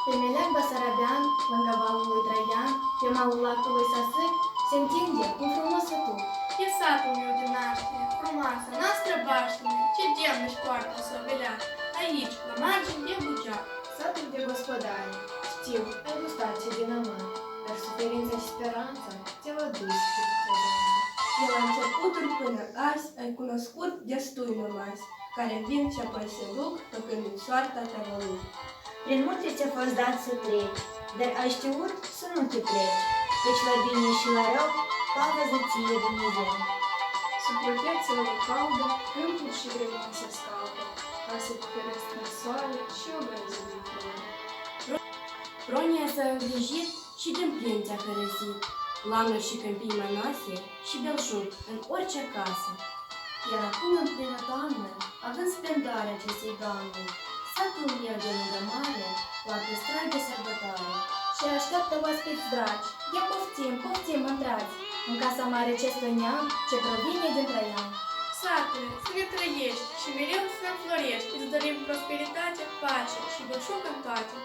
Pe Meleag Basarabean, lângă valul lui Traian, pe malul lacului Sasâc, se întinde un frumos sătuc. E satul meu de naștere, frumoasă, noastră baștină, ce demn își poartă să o velea. Aici, la margini de Bugeac. Satul de gospodare, știu, ai gustat ce din amar, dar suferința și speranța te va duce pe credință. De la începuturi până azi ai cunoscut destui nămasi, care vin și apoi se duc, făcând din soarta te vălut. Prin multe ți-a fost dat să treci, dar ai știut să nu te pleci, căci la bine și la rău, pavăză ție Dumnezeu. Sub protecția lui caldă, câmpul și grădina se scaldă, case cu ferestre în soare și obrăzul din floare. Pronia s-a îngrijit și din plin ți-a cărăzit, lanuri și câmpii mănase și belșug în orice casă. Iar acum în plină toamnă, având splendoarea acestei doamne, satul meu de lângă mare poartă strai de sărbătoare. Și așteaptă oaspeți dragi, ia poftim, poftim, intrați, în casa mare ce stăneam, ce provine din Traian. Satule, să ne trăiești și mereu să înflorești, îți dorim prosperitate, pace și belșug în toate.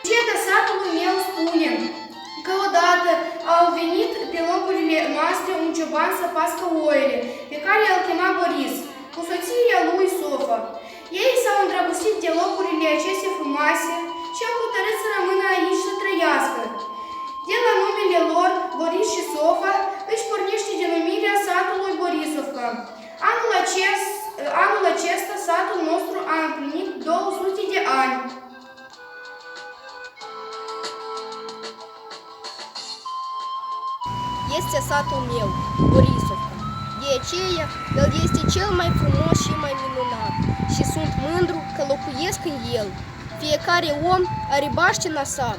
Ceta satului meu spune că odată au venit pe locurile noastre un cioban să pască oile, pe care îl chema Boris, cu soția lui Sofa. Ei s-au îndrăgostit de locurile acestea frumoase și au hotărât să rămână aici să trăiască. De la numele lor, Boris și Sofa, își pornește denumirea satului Borisovca. Anul acesta satul nostru a împlinit 200 de ani. Este satul meu, Borisovca. De aceea, el este cel mai frumos și mai minunat și sunt mândru că locuiesc în el. Fiecare om are baștina sa,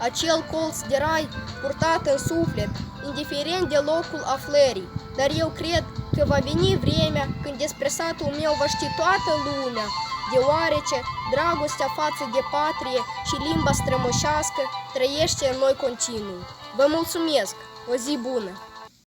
acel colț de rai purtat în suflet, indiferent de locul aflării. Dar eu cred că va veni vremea când despre satul meu va ști toată lumea, deoarece dragostea față de patrie și limba strămoșească trăiește în noi continuu. Vă mulțumesc! O zi bună!